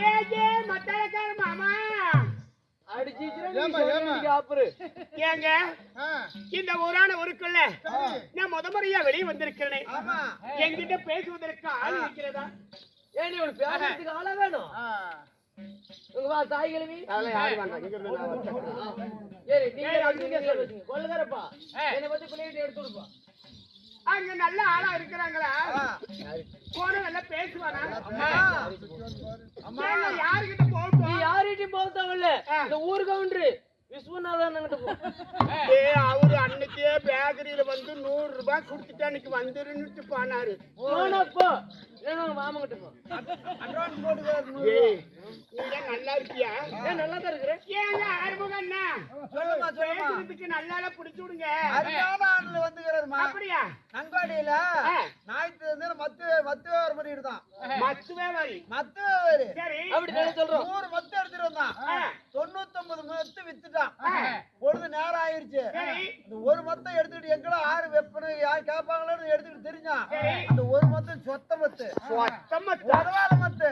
AJ மத்தலக்கார மாமா ஏங்க இந்த ஊரான ஊருக்குள்ள நான் முறையா வெளியே வந்திருக்கிறேன். என்கிட்ட பேசுவதற்கு ஆள் இருக்கிறதா? ஏன் ஒரு பேசுறதுக்கு ஆள வேணும்? உங்க தாய் கிழவி கொள்ளுகிறப்பா என்னை பத்தி பிள்ளைகிட்ட எடுத்து கொடுப்பா. அங்க நல்ல ஆளா இருக்கிறாங்களா? போன நல்லா பேசுவானா? யாருகிட்ட போகட்டும்? யார்கிட்டயும் போகத்தாவில்ல. இந்த ஊர் கவுண்டரு விஸ்வநாதன் அவரு அன்னைக்கே பேக்கரியில வந்து 100 ரூபாய் குடுத்துட்டு அன்னைக்கு வந்துருன்னு போனாரு. மாமங்கிட்ட நல்லா இருக்கியா? நல்லா தான் இருக்கிறேன். ஏங்க ஆறுமுகண்ணா நல்லா பிடிச்சு விடுங்க. அப்படியா? நங்காடியில ஞாயிற்று மத்து பண்ணிடுதான். சரி அப்படி சொல்றோம். 100 மத்து எடுத்துட்டு வந்தான். 99 மத்து வித்துட்டான். பொழுது நேரம் ஆயிருச்சு. இந்த ஒரு மத்தை எடுத்துட்டு எங்கடா ஆறு வெப்பனை யார் கேட்பாங்களோன்னு எடுத்துட்டு தெரிஞ்சான். அந்த ஒரு மத்து சொத்த மத்து மத்து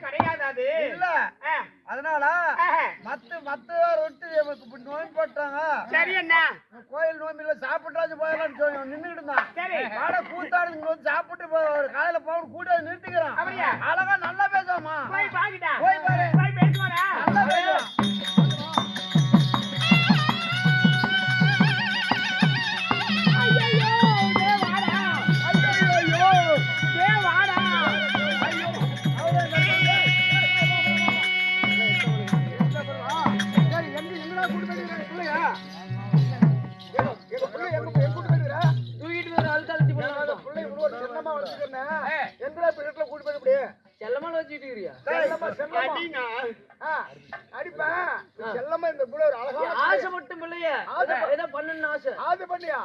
கிடையாது. அது இல்ல அதனால மத்து விட்டு நோய் போட்டாங்க. சரி அண்ணா கோயில் நோம்பில சாப்பிட்டாச்சு போயலாம் நின்றுட்டு இருந்தான். கூத்தாடு இங்க வந்து சாப்பிட்டு காலையில போகணும் கூட நிறுத்திக்கிறான். அழகா நல்லா பேசுவாமா? போய் பாக்கிட்டா போய் பாரு பேசுவாரா? நல்லா பேசுவான். ஆசை மட்டும் இல்லையா? ஏதோ பண்ணணும்னு ஆசை. அது பண்ணியா?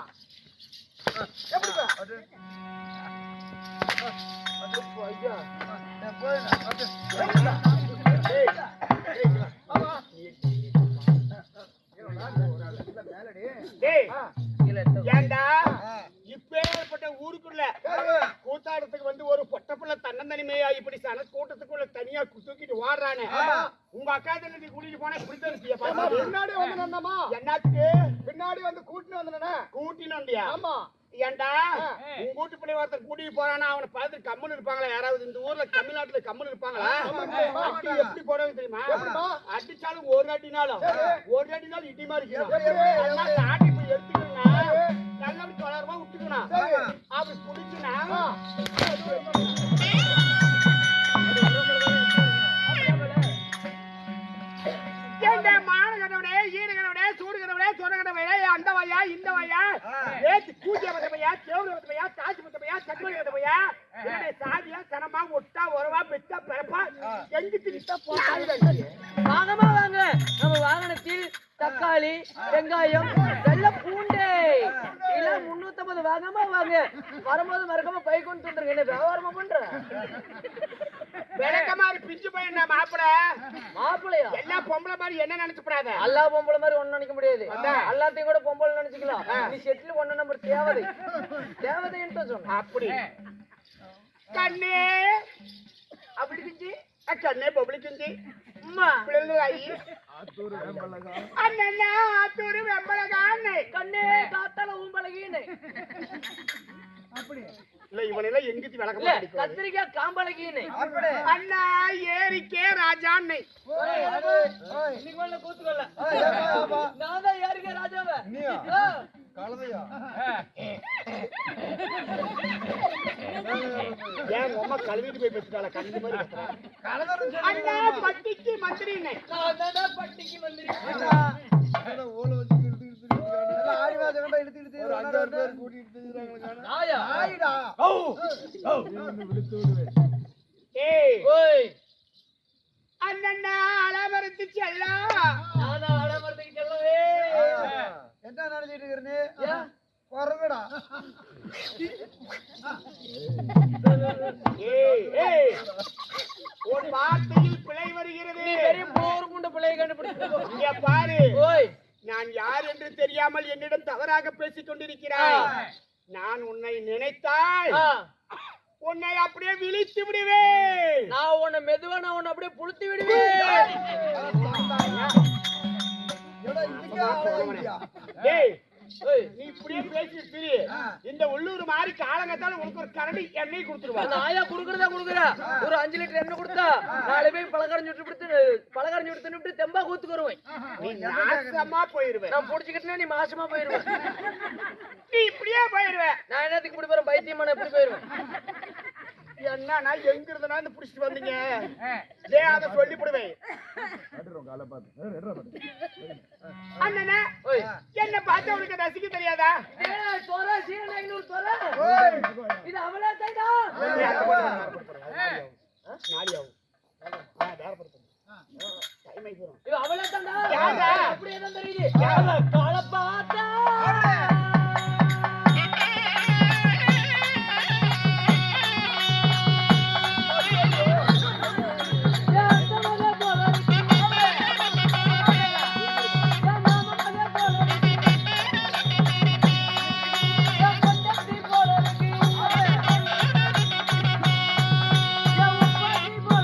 ஏண்டா இப்பேற்பட்ட ஊருக்குள்ள கூத்தாடத்துக்கு வந்து ஒரு பொட்டப்புள்ள தன்னந்தனிமையா இப்படி சன கூட்டத்துக்குள்ள தனியா தூக்கிட்டு வாடுறானே. உங்க அக்கா தங்கச்சி கூட்டிட்டு போனா பிடிச்சிருக்கியா? பின்னாடி வந்து நந்தமா என்னத்துக்கு பின்னாடி வந்து கூட்டின்னு வந்தா கூட்டின்னு வந்தியா? ஆமா. ஏண்டா உங்க கூட்டு பிள்ளை ஒருத்தர் கூட்டிட்டு போறானா அவனை பார்த்து கம்முன்னு இருப்பாங்களா? யாராவது இந்த ஊர்ல தமிழ்நாட்டுல கம்முன்னு இருப்பாங்களா? அடி எப்படி போடுவாங்க தெரியுமா? அடிச்சாலும் ஒரு அடினாலும் இடி மாதிரி ஆட்டி போய் எடுத்துக்கணும்னா நல்லா தொடர்பா விட்டுக்கணும். அப்படி பிடிச்சுனா மானகனோட ஈரகனோட சூடுகனோட சொரகனோட அந்த வாயா இந்த வாயா ஏத்து கூட்டிய வந்தவையா தேவர வந்தவையா தாஜ் வந்தவையா சட்மணி வந்தவையா என்னடா சாதியா சனமா ஒட்டா ஒரவா பெத்தா பரப்பா எங்கிட்டு நிட்ட போறாங்க. வாங்கமா வாங்க. நம்ம வாகனத்தில் தக்காளி வெங்காயம் வெள்ளை பூண்டை இல்ல 350 வாங்கமா வாங்க. வரும்போது மறக்காம பை கொண்டு வந்துருங்க. என்ன வியாபாரமா பண்ற? விளக்கமாரி பிஞ்சு போய் மாப்பிள்ளையா? எல்லா பொம்பளை மாதிரி என்ன நினைச்சுப்படாத. எல்லா பொம்பளை மாதிரி ஒண்ணு நினைக்க முடியாது. எல்லாத்தையும் கூட பொம்பளை நினைச்சுக்கலாம். நீ செட்டில் 1 நம்பர் தேவதைன்னு சொன்ன. அப்படி கண்ணே அப்படி கிஞ்சி கண்ணே பொம்பளை கிஞ்சி ஆத்தூரு வெம்பலகான்னு கண்ணே காத்தால ஊம்பலகின்னு அப்படி இல்ல இவனெல்லாம் எங்கிட்டு விளக்கமா கத்திரிக்காய் காம்பலகின்னு அண்ணா ஏரிக்கே ராஜான்னு கூத்துக்கொள்ள நான் தான் ஏரிக்கே ராஜாவ கலதையா ஏன் அம்மா கழுவிட்டு போய் பேசிட்டாளா? கண்ணு மாதிரி அண்ணா பட்டிக்கு மந்திரின்னு பட்டிக்கு மந்திரி ஓல வச்சு ஆடிவாதம் எடுத்து ஒரு 5-6 பேர் கூட்டிட்டு அண்ணா அலமரத்து செல்லா அலமரத்துக்கு செல்லவே என்ன நினைச்சிட்டு இருக்கிறது? குரங்குடா. ஒரு வார்த்தையில் பிழை வருகிறது. பிள்ளை கண்டுபிடிச்சு பாரு. நான் யார் என்று தெரியாமல் என்னிடம் தவறாக பேசிக் கொண்டிருக்கிறாய். நான் உன்னை நினைத்தால் உன்னை அப்படியே விழித்து விடுவேன். நான் உன்னை மெதுவா நான் உன்னை அப்படியே புளுத்தி விடுவேன். இதுக்கே ஆளாயிட்டியா? டேய் ஏய், நீ இப்படியே பேசிட்டு திரி. இந்த உள்ளூர் மாதிரி காலங்கத்தால உனக்கு ஒரு கரண்டி எண்ணெய் கொடுத்துருவா. அந்த ஆயா குடுக்கறதா குடுக்குறா. ஒரு 5 லிட்டர் எண்ணெய் கொடுத்தா 4 பேர் பலகாரம் சுட்டு தெம்பா கூத்துக்கு வருவேன். நீ நாசமா போயிருவே. நான் புடிச்சுக்கிட்டேன்னா நீ மாசமா போயிருவேன். நீ இப்படியே போயிருவே. நான் என்னத்துக்கு இப்படி போறேன்? பைத்தியமான எப்படி போயிருவேன்? என்னன்னா எங்க இருந்தனா இந்த புடிச்சிட்டு வந்தீங்க? டேய் அத சொல்லி போடுவேன். அண்ணனே ஓய், என்ன பார்த்தா உனக்கு ரசிக்க தெரியாதா? ஏய் தோரா சீரன் 500 தோரா. இது அவளே தைடா. நாடியாவும். வேறப்படுத்து. டைம் ஆயிடும். இது அவளே தான்டா. யாரா? அப்படியே தான் தெரியுது. கால பார்த்தா போல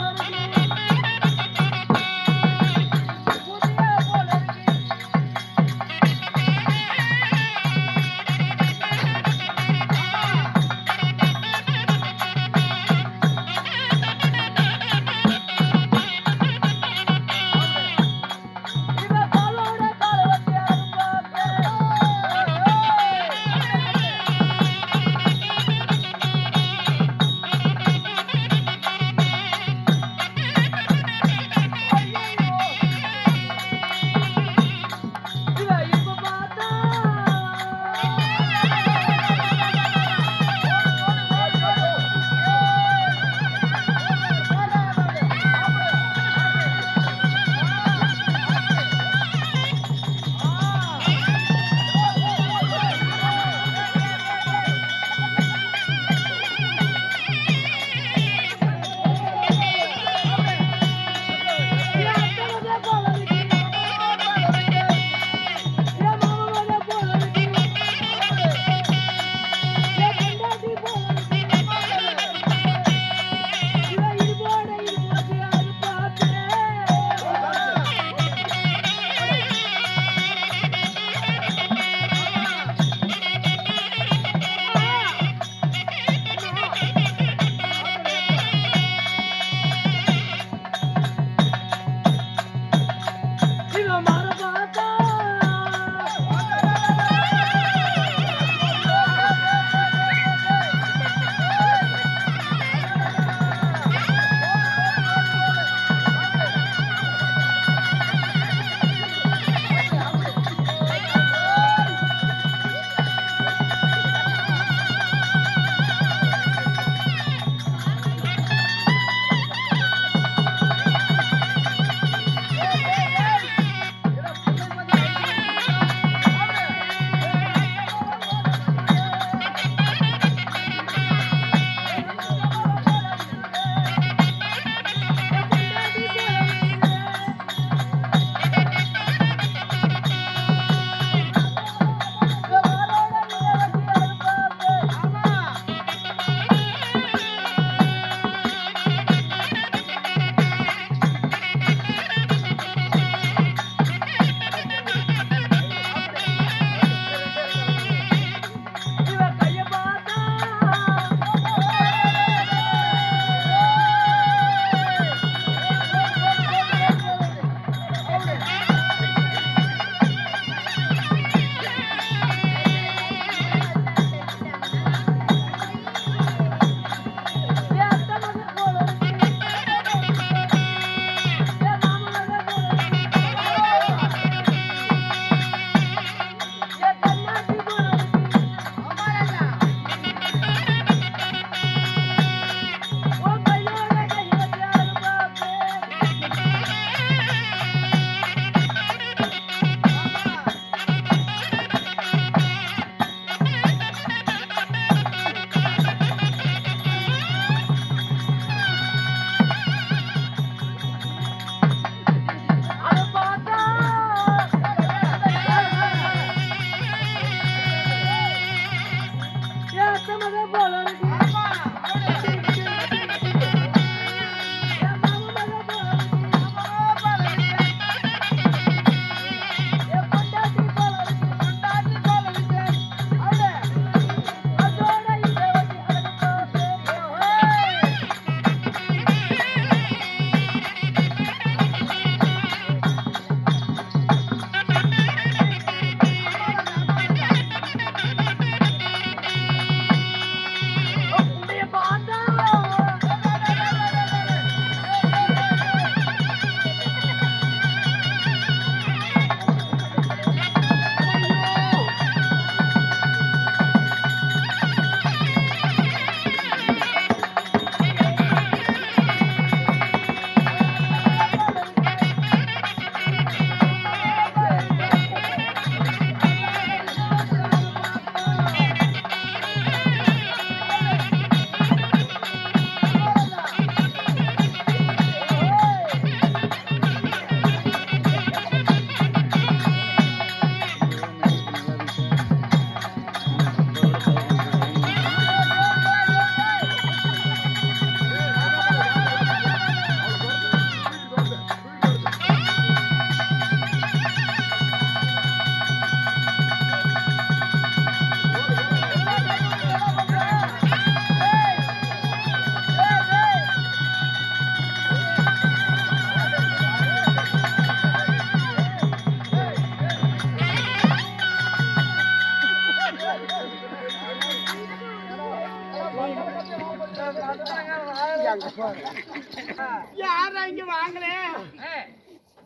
யாரா இங்க வாங்கல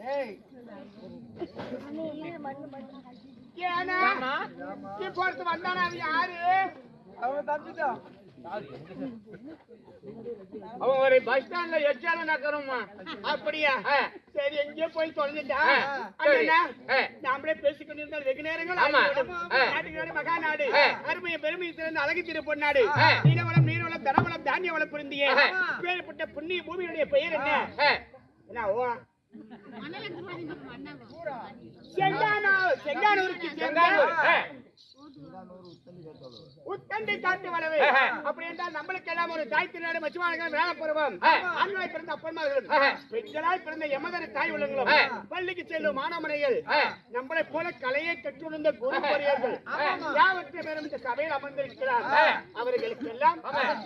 டேய் ஏனா இப்போ ஒருத்தன் வந்தானா அவன் யாரு அவன் தம்பிதான் அவன் ஒரு பஸ் ஸ்டாண்ட்ல எச்சால நக்கறோமா அப்படியா சரி எங்கேயோ போய் தொலைஞ்சிட்டான் நாமளே பேசிக்கொண்டு இருந்தால் வெகு நேரங்கள் நாட்டுக்கு மகா நாடு அருமையை பெருமையை திறந்து அழகு திரு பொன்னாடு நீலவளம் நீர்வளம் தனவளம் தானிய வளம் புரிந்திய பேர்பட்ட புண்ணிய பூமியுடைய பெயர் என்ன என்ன ஓ செங்கானூருக்கு உத்தண்டி காட்டு வளவு அப்படி என்றால் நம்மளுக்கு எல்லாம் ஒரு தாய் திருநாடு மச்சுவானங்கள் வேலை பருவம் ஆண்களாய் பிறந்த அப்பன்மார்களும் பெண்களாய் பிறந்த எமதர தாய் உள்ளங்களும் பள்ளிக்கு செல்லும் மாணவனைகள் நம்மளை போல கலையை கற்றுணர்ந்த குருபரியர்கள் யாவற்றை பேரும் இந்த சபையில் அமர்ந்திருக்கிறார் அவர்களுக்கு எல்லாம்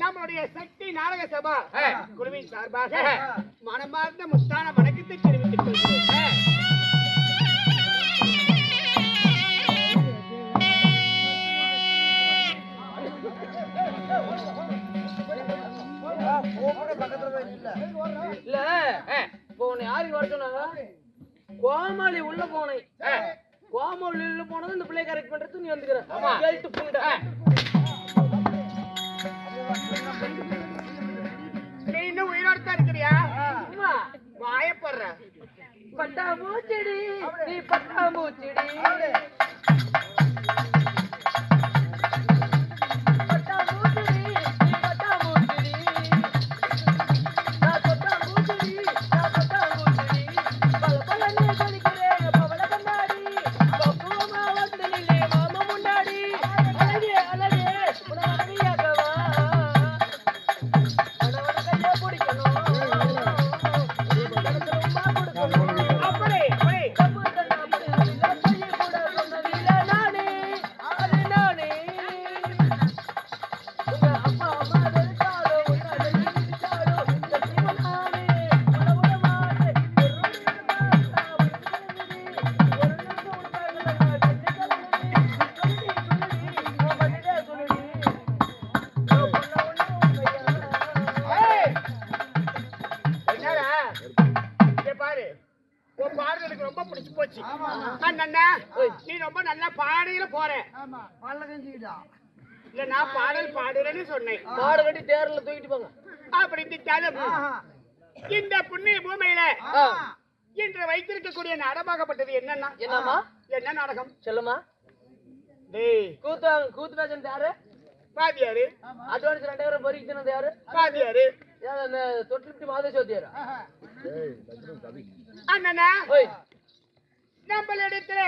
நம்மளுடைய சக்தி நாடக சபா குழுவின் சார்பாக மனமார்ந்த முத்தான வணக்கத்தை தெரிவித்துக் கொள்கிறேன். இல்ல இப்போ உன்னை யாருக்கு வர சொன்னாங்க? கோமாளி உள்ள போனேன். கோமாளி உள்ள போனது இந்த பிள்ளை கரெக்ட் பண்றது நீ வந்துக்கிற. கேட்டு புண்டை. நீ இன்னும் உயிரோடு தான் இருக்கிறியா? அம்மா வாயப்படுற பட்டாம்பூச்செடி நீ பட்டாம்பூச்செடி நீ ரொம்ப நல்லா பாடையில போற இல்ல நான் பாடல் பாடுறேன்னு சொன்னேன். மாடு கட்டி தேர்ல தூக்கிட்டு போங்க அப்படி இந்த புண்ணிய பூமியில இன்று வைத்திருக்கக்கூடிய நாடகமாகப்பட்டது என்னன்னா என்னம்மா என்ன நாடகம் சொல்லுமா? டேய் கூத்து பேசன் யாரு? பாதியாரு. அட்வான்ஸ் 2000 பரிக்கிறது யாரு? பாதியாரு. அந்த தொட்டிலிட்டி மாதேஸ்வதியாரா? அண்ணனா ஓய் நம்மளிடத்துல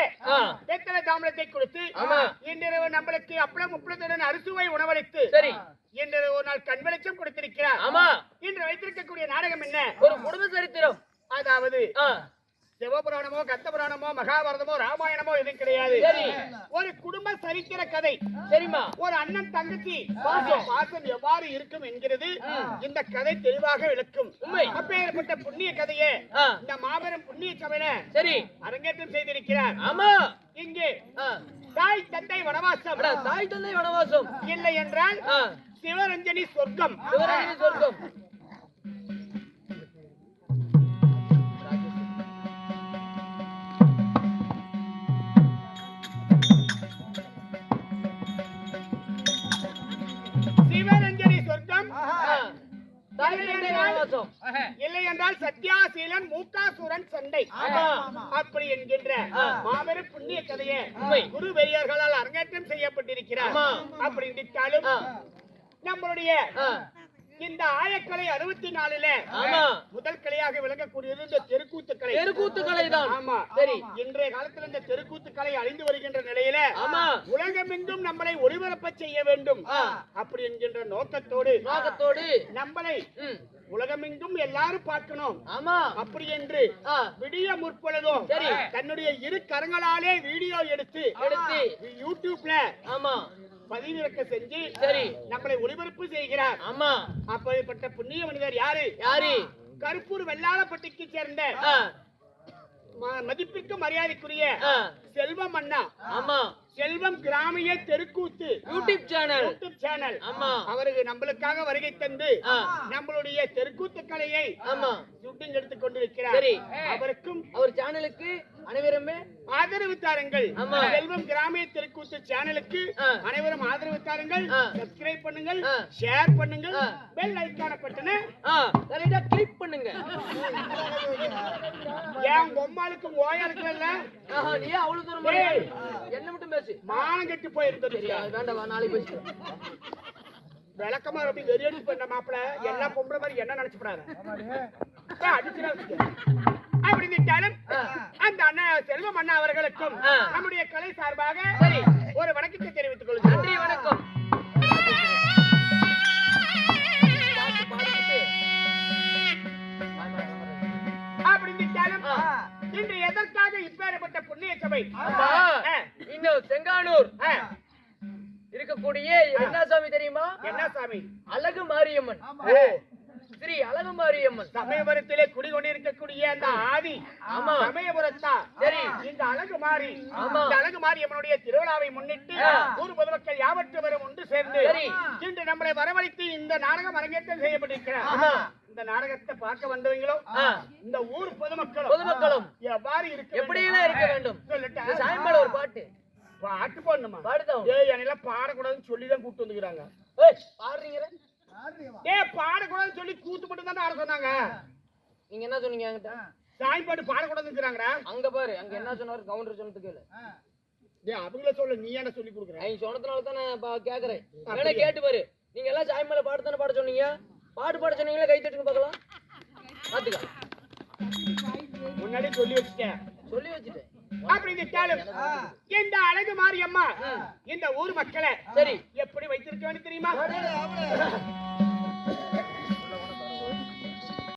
வெத்தலை தாம்பலத்தை கொடுத்து இன்றிரவு நம்மளுக்கு அப்பளம் முப்பளத்துடன் அறுசுவை உணவளித்து சரி இன்றிரவு ஒரு நாள் கண் வெளிச்சம் கொடுத்திருக்கிறார். ஆமா இன்று வைத்திருக்கக்கூடிய நாடகம் என்ன? ஒரு குடும்ப சரித்திரம். அதாவது சிவபுராணமோ கந்தபுராணமோ மகாபாரதமோ ராமாயணமோ எதுவும் கிடையாது. ஒரு குடும்ப சரித்திர கதை. சரிமா? ஒரு அண்ணன் தங்கச்சி பாசம் எவ்வாறு இருக்கும் என்கிறது இந்த கதை தெளிவாக விளக்கும். அப்பேற்பட்ட புண்ணிய கதையே இந்த மாபெரும் புண்ணிய சபையில சரி அரங்கேற்றம் செய்திருக்கிறார். ஆமா இங்கே தாய் தந்தை வனவாசம். தாய் தந்தை வனவாசம் இல்லை என்றால் சிவரஞ்சனி சொர்க்கம். சிவரஞ்சனி சொர்க்கம். சிவரஞ்சனி சொர்க்கம் இல்லை என்றால் சத்யாசீலன் மூக்காசூரன் சண்டை. அப்படி என்கின்ற மாபெரும் புண்ணிய கதையை குரு பெரியார்களால் அரங்கேற்றம் செய்யப்பட்டிருக்கிறார். அப்படி இருந்தாலும் நம்மளுடைய இந்த ஆயக்கலை 64ல முதல் கலையாக விளங்கக்கூடியது இந்த தெருக்கூத்து கலை. தெருக்கூத்து கலை தான். ஆமா சரி. இன்றைய காலத்துல இந்த தெருக்கூத்து கலை அழிந்து வருகின்ற நிலையில உலகமெங்கும் நம்மளை ஒளிபரப்ப செய்ய வேண்டும் அப்படி என்கின்ற நோக்கத்தோடு நம்மளை உலகமெங்கும் எல்லாரும் பார்க்கணும். ஆமா அப்படி என்று விடிய முற்பொழுதும் தன்னுடைய இரு கரங்களாலே வீடியோ எடுத்து யூடியூப்ல பதிவிறக்க செஞ்சு நம்மளை ஒளிபரப்பு செய்கிறார். ஆமா அப்படிப்பட்ட புண்ணிய மனிதர் யாரு? கருப்பூர் வெள்ளாளப்பட்டிக்கு சேர்ந்த மதிப்பிற்கு மரியாதைக்குரிய ஆ, செல்வம் அண்ணா ஆமா செல்வம் கிராமிய தெருக்கூத்து யூடியூப் சேனல் ஆமா அவருக்கு நம்மளுக்காக வருகை தந்து ஆ, நம்மளுடைய தெருக்கூத்து கலையை ஆமா ஷூட்டிங் எடுத்துக் கொண்டிருக்கிறார் சரி. அவருக்கும் அவர் சேனலுக்கு அனைவருமே ஆதரவு தாருங்கள் ஆமா. செல்வம் கிராமிய தெருக்கூத்து சேனலுக்கு ஆ. அனைவரும் ஆதரவு தாருங்கள் ஆ. சப்ஸ்கிரைப் பண்ணுங்கள் ஆ. ஷேர் பண்ணுங்கள் ஆ. பெல் ஐகான பட்டனை கரெக்டா கிளிக் பண்ணுங்க ஏன் பொம்மாளுக்கும் ஓயாளுக்கு இல்ல ஆஹா, நீ ஏன் அவ்வளவு தூரம் போறீங்க? ஏய். என்ன மட்டும் பேசு மானம் கெட்டு போயிருந்தது சரி அது வேண்டாம் நாளைக்கு பேசு விளக்கமா அப்படி வெறியடி பண்ண மாப்பிள எல்லா பொம்பளை மாதிரி என்ன நினைச்சுப்படாத அடிச்சுனா அப்படி இருந்தாலும் அந்த அண்ணா செல்வம் அண்ணா அவர்களுக்கும் ஆ. நம்முடைய கலை சார்பாக சரி. ஒரு வணக்கத்தை தெரிவித்துக் கொள்கிறேன் நன்றி வணக்கம் அப்படி இருந்தாலும் இன்று எதற்காக இப்பேற்பட்ட புண்ணிய சபை ஆமா. ஆ. இன்னும் செங்கானூர் ஆ. இருக்கக்கூடிய என்ன சாமி தெரியுமா என்ன சாமி அழகு மாரியம்மன் ஓ. ஸ்ரீ அழகு மாரியம்மன் சமயபுரத்திலே குடிகொண்டிருக்கக்கூடிய அந்த ஆதி ஆமா. சமயபுரத்தா சரி. இந்த அழகு மாறி ஆமா. இந்த அழகு மாரியம்மனுடைய திருவிழாவை முன்னிட்டு ஆ. ஊர் பொதுமக்கள் யாவற்றவரும் ஒன்று சேர்ந்து சரி. இன்று நம்மளை வரவழைத்து இந்த நாடகம் அரங்கேற்றம் செய்யப்பட்டிருக்கிறார் ஆமா. இந்த நாடகத்தை பார்க்க வந்தவங்களும் ஆ. இந்த ஊர் பொதுமக்களும் பொதுமக்களும் எவ்வாறு இருக்க எப்படியெல்லாம் இருக்க வேண்டும் சொல்லட்டா? இந்த சாயம்பாடு ஒரு பாட்டு பாட்டு போடணுமா பாடுதான் ஏய் என்னெல்லாம் பாடக்கூடாதுன்னு சொல்லிதான் கூப்பிட்டு வந்துக்கிறாங்க பாடுறீங்க ஏய் பாடக்கூடாதுன்னு சொல்லி கூத்து மட்டும் தான் ஆட சொன்னாங்க நீங்க என்ன சொன்னீங்க என்கிட்ட சாயம்பாடு பாடக்கூடாதுங்கிறாங்கடா அங்க பாரு அங்க என்ன சொன்னாரு கவுண்டர் சொன்னதுக்கு கேளு டேய் அவங்கள சொல்ல நீ என்ன சொல்லி கொடுக்குற அவங்க சொன்னதுனால தான் நான் கேக்குறேன் வேணா கேட்டு பாரு நீங்க எல்லாம் சாயம்பாடு பாட்டு தானே பாட சொன்னீங்க பாட்டு பாட சொன்னீங்களா கை தட்டுங்க பார்க்கலாம் பாத்துக்க முன்னாடி சொல்லி வச்சுட்டேன் சொல்லி வச்சுட்டேன் அப்படி இருந்தாலும் இந்த அழகு மாரியம்மா இந்த ஊர் மக்களை சரி எப்படி வைத்திருக்க வேண்டும் தெரியுமா